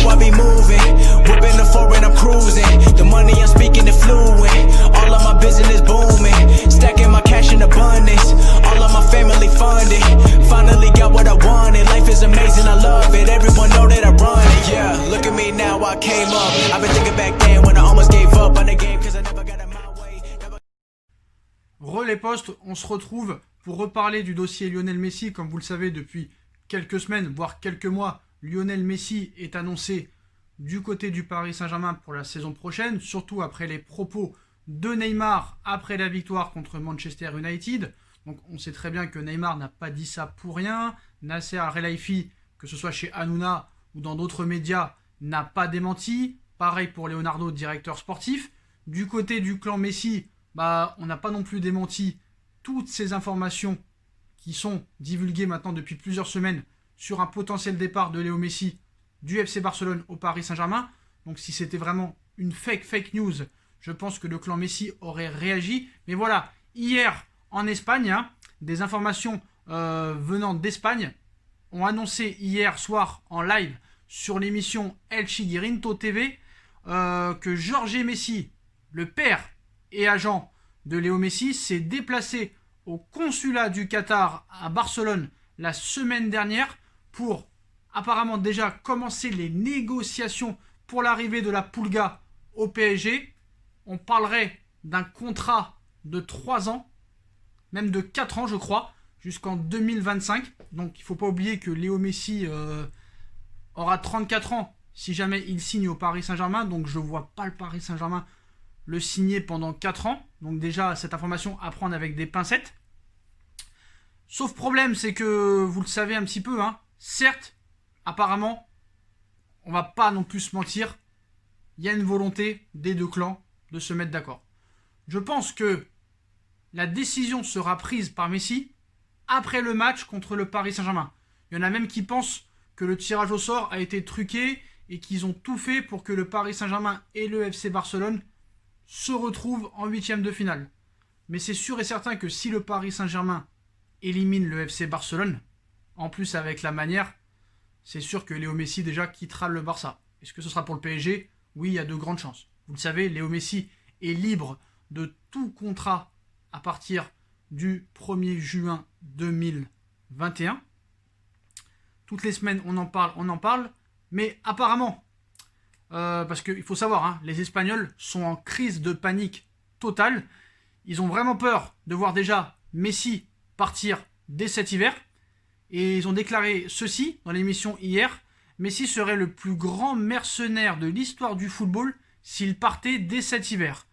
I be moving. Whipping the foreign, I'm cruising. The money I'm speaking is fluent. All of my business booming. Stacking my cash in abundance. All of my family funded. Finally got what I wanted. Life is amazing, I love it. Everyone know that I run it. Yeah, look at me now, I came up. I've been thinking back then when I almost gave up on the game cause I never got in my way. Les postes, on se retrouve pour reparler du dossier Lionel Messi. Comme vous le savez, depuis quelques semaines, voire quelques mois, Lionel Messi est annoncé du côté du Paris Saint-Germain pour la saison prochaine, surtout après les propos de Neymar après la victoire contre Manchester United. Donc on sait très bien que Neymar n'a pas dit ça pour rien. Nasser Al-Khelaifi, que ce soit chez Hanouna ou dans d'autres médias, n'a pas démenti. Pareil pour Leonardo, directeur sportif. Du côté du clan Messi, on n'a pas non plus démenti toutes ces informations qui sont divulguées maintenant depuis plusieurs semaines sur un potentiel départ de Léo Messi du FC Barcelone au Paris Saint-Germain. Donc si c'était vraiment une fake news, je pense que le clan Messi aurait réagi. Mais voilà, hier en Espagne, des informations venant d'Espagne ont annoncé hier soir en live sur l'émission El Chiringuito TV que Jorge Messi, le père et agent de Léo Messi, s'est déplacé au consulat du Qatar à Barcelone la semaine dernière pour apparemment déjà commencer les négociations pour l'arrivée de la Pulga au PSG. On parlerait d'un contrat de 3 ans, même de 4 ans je crois, jusqu'en 2025. Donc il ne faut pas oublier que Léo Messi aura 34 ans si jamais il signe au Paris Saint-Germain. Donc je ne vois pas le Paris Saint-Germain le signer pendant 4 ans. Donc déjà, cette information à prendre avec des pincettes. Sauf problème, c'est que, vous le savez un petit peu, certes, apparemment, on va pas non plus se mentir, il y a une volonté des deux clans de se mettre d'accord. Je pense que la décision sera prise par Messi après le match contre le Paris Saint-Germain. Il y en a même qui pensent que le tirage au sort a été truqué et qu'ils ont tout fait pour que le Paris Saint-Germain et le FC Barcelone se retrouvent en 8e de finale. Mais c'est sûr et certain que si le Paris Saint-Germain élimine le FC Barcelone, en plus avec la manière, c'est sûr que Léo Messi déjà quittera le Barça. Est-ce que ce sera pour le PSG? Oui, il y a de grandes chances. Vous le savez, Léo Messi est libre de tout contrat à partir du 1er juin 2021. Toutes les semaines, on en parle. Mais apparemment, parce qu'il faut savoir, les Espagnols sont en crise de panique totale. Ils ont vraiment peur de voir déjà Messi partir dès cet hiver. Et ils ont déclaré ceci dans l'émission hier. Messi serait le plus grand mercenaire de l'histoire du football s'il partait dès cet hiver.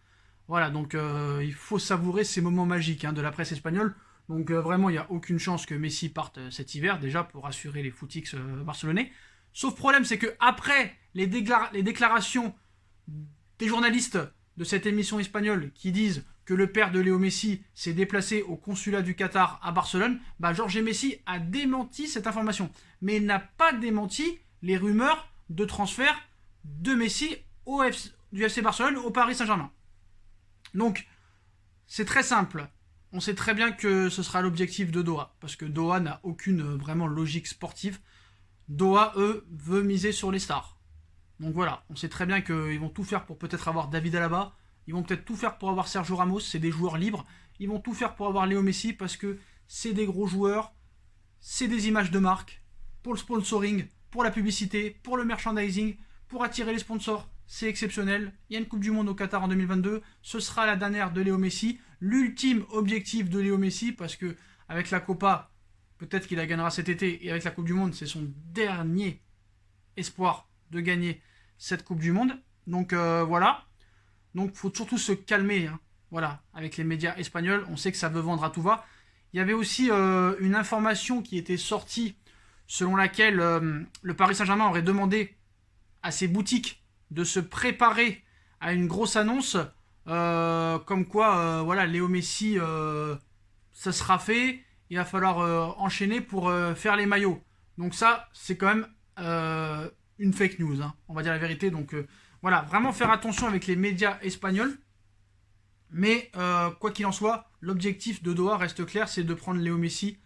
Voilà, donc il faut savourer ces moments magiques de la presse espagnole. Donc vraiment, il n'y a aucune chance que Messi parte cet hiver, déjà pour rassurer les footix barcelonais. Sauf problème, c'est que après les déclarations des journalistes de cette émission espagnole qui disent que le père de Léo Messi s'est déplacé au consulat du Qatar à Barcelone, Jorge Messi a démenti cette information. Mais il n'a pas démenti les rumeurs de transfert de Messi du FC Barcelone au Paris Saint-Germain. Donc, c'est très simple. On sait très bien que ce sera l'objectif de Doha, parce que Doha n'a aucune vraiment logique sportive. Doha, eux, veut miser sur les stars. Donc voilà, on sait très bien qu'ils vont tout faire pour peut-être avoir David Alaba, ils vont peut-être tout faire pour avoir Sergio Ramos, c'est des joueurs libres, ils vont tout faire pour avoir Léo Messi, parce que c'est des gros joueurs, c'est des images de marque, pour le sponsoring, pour la publicité, pour le merchandising, pour attirer les sponsors, c'est exceptionnel. Il y a une Coupe du Monde au Qatar en 2022, ce sera la dernière de Léo Messi, l'ultime objectif de Léo Messi, parce que avec la Copa, peut-être qu'il la gagnera cet été, et avec la Coupe du Monde, c'est son dernier espoir de gagner cette Coupe du Monde. Donc voilà. Donc il faut surtout se calmer, voilà, avec les médias espagnols. On sait que ça veut vendre à tout va. Il y avait aussi une information qui était sortie selon laquelle le Paris Saint-Germain aurait demandé à ses boutiques de se préparer à une grosse annonce, comme quoi, voilà, Léo Messi, ça sera fait. Il va falloir enchaîner pour faire les maillots. Donc ça, c'est quand même une fake news, on va dire la vérité. Donc voilà, vraiment faire attention avec les médias espagnols. Mais quoi qu'il en soit, l'objectif de Doha reste clair, c'est de prendre Léo Messi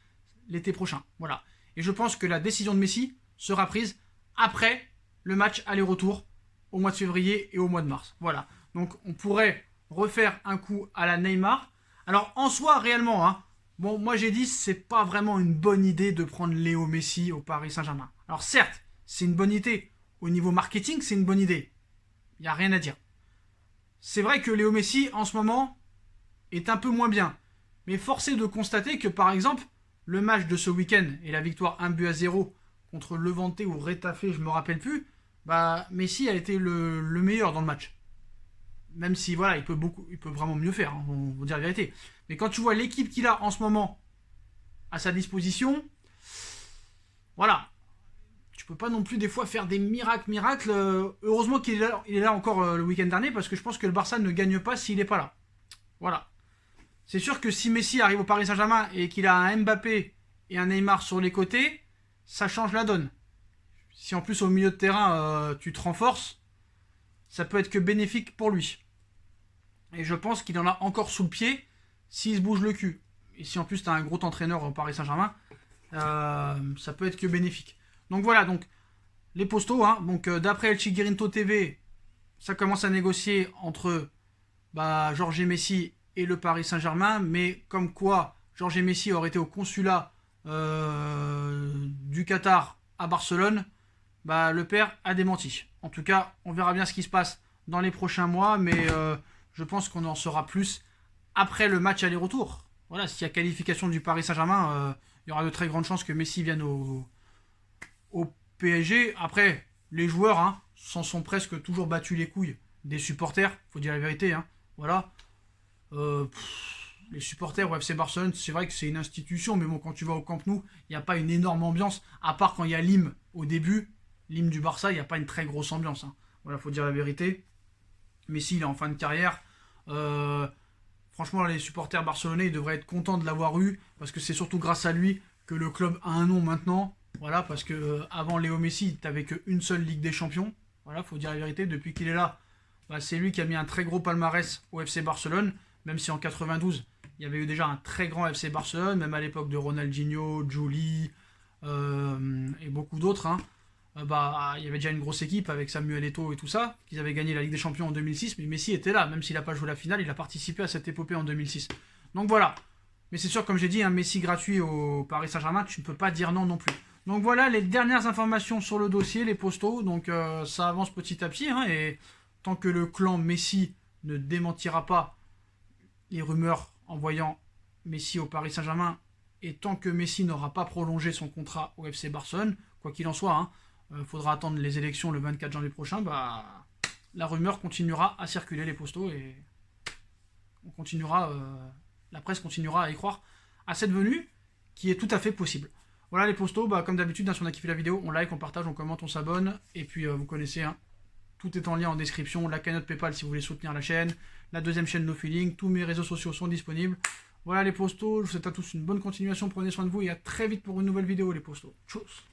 l'été prochain. Voilà. Et je pense que la décision de Messi sera prise après le match aller-retour au mois de février et au mois de mars. Voilà. Donc on pourrait refaire un coup à la Neymar. Alors en soi, réellement, hein, bon, moi j'ai dit c'est pas vraiment une bonne idée de prendre Léo Messi au Paris Saint-Germain. Alors certes, c'est une bonne idée. Au niveau marketing, c'est une bonne idée. Il n'y a rien à dire. C'est vrai que Léo Messi, en ce moment, est un peu moins bien. Mais force est de constater que, par exemple, le match de ce week-end et la victoire 1-0 contre Levante ou Retafe, je me rappelle plus, bah Messi a été le meilleur dans le match. Même si voilà, il peut vraiment mieux faire, hein, on va dire la vérité. Mais quand tu vois l'équipe qu'il a en ce moment à sa disposition, voilà, tu peux pas non plus des fois faire des miracles. Heureusement qu'il est là encore le week-end dernier, parce que je pense que le Barça ne gagne pas s'il n'est pas là. Voilà. C'est sûr que si Messi arrive au Paris Saint-Germain et qu'il a un Mbappé et un Neymar sur les côtés, ça change la donne. Si en plus au milieu de terrain tu te renforces, ça peut être que bénéfique pour lui. Et je pense qu'il en a encore sous le pied s'il se bouge le cul. Et si en plus tu as un gros entraîneur au Paris Saint-Germain, ça peut être que bénéfique. Donc voilà, donc les postos, hein, donc d'après El Chiringuito TV, ça commence à négocier entre Jorge Messi et le Paris Saint-Germain, mais comme quoi Jorge Messi aurait été au consulat du Qatar à Barcelone, le père a démenti. En tout cas, on verra bien ce qui se passe dans les prochains mois, mais je pense qu'on en saura plus après le match aller-retour. Voilà, s'il y a qualification du Paris Saint-Germain, il y aura de très grandes chances que Messi vienne au PSG. Après, les joueurs s'en sont presque toujours battus les couilles des supporters, faut dire la vérité. Voilà. Les supporters au FC Barcelone, c'est vrai que c'est une institution, mais bon, quand tu vas au Camp Nou, il n'y a pas une énorme ambiance, à part quand il y a l'hymne au début. L'hymne du Barça, il n'y a pas une très grosse ambiance. Voilà, faut dire la vérité. Messi, il est en fin de carrière. Franchement, les supporters barcelonais ils devraient être contents de l'avoir eu, parce que c'est surtout grâce à lui que le club a un nom maintenant. Voilà, parce que avant Léo Messi, t'avais qu'une seule Ligue des Champions. Voilà, faut dire la vérité. Depuis qu'il est là, c'est lui qui a mis un très gros palmarès au FC Barcelone. Même si en 92, il y avait eu déjà un très grand FC Barcelone, même à l'époque de Ronaldinho, Juli et beaucoup d'autres. Il y avait déjà une grosse équipe avec Samuel Eto'o et tout ça, qu'ils avaient gagné la Ligue des Champions en 2006, mais Messi était là, même s'il n'a pas joué la finale, il a participé à cette épopée en 2006. Donc voilà. Mais c'est sûr, comme j'ai dit, un Messi gratuit au Paris Saint-Germain, tu ne peux pas dire non plus. Donc voilà les dernières informations sur le dossier, les postos. Donc ça avance petit à petit, et tant que le clan Messi ne démentira pas les rumeurs envoyant Messi au Paris Saint-Germain, et tant que Messi n'aura pas prolongé son contrat au FC Barcelone, quoi qu'il en soit, faudra attendre les élections le 24 janvier prochain, la rumeur continuera à circuler, les postos, et on continuera, la presse continuera à y croire à cette venue qui est tout à fait possible. Voilà les postos, comme d'habitude, si on a kiffé la vidéo, on like, on partage, on commente, on s'abonne, et puis vous connaissez, tout est en lien en description, la cagnotte Paypal si vous voulez soutenir la chaîne, la deuxième chaîne No Feeling, tous mes réseaux sociaux sont disponibles. Voilà les postos, je vous souhaite à tous une bonne continuation, prenez soin de vous et à très vite pour une nouvelle vidéo les postos. Tchuss.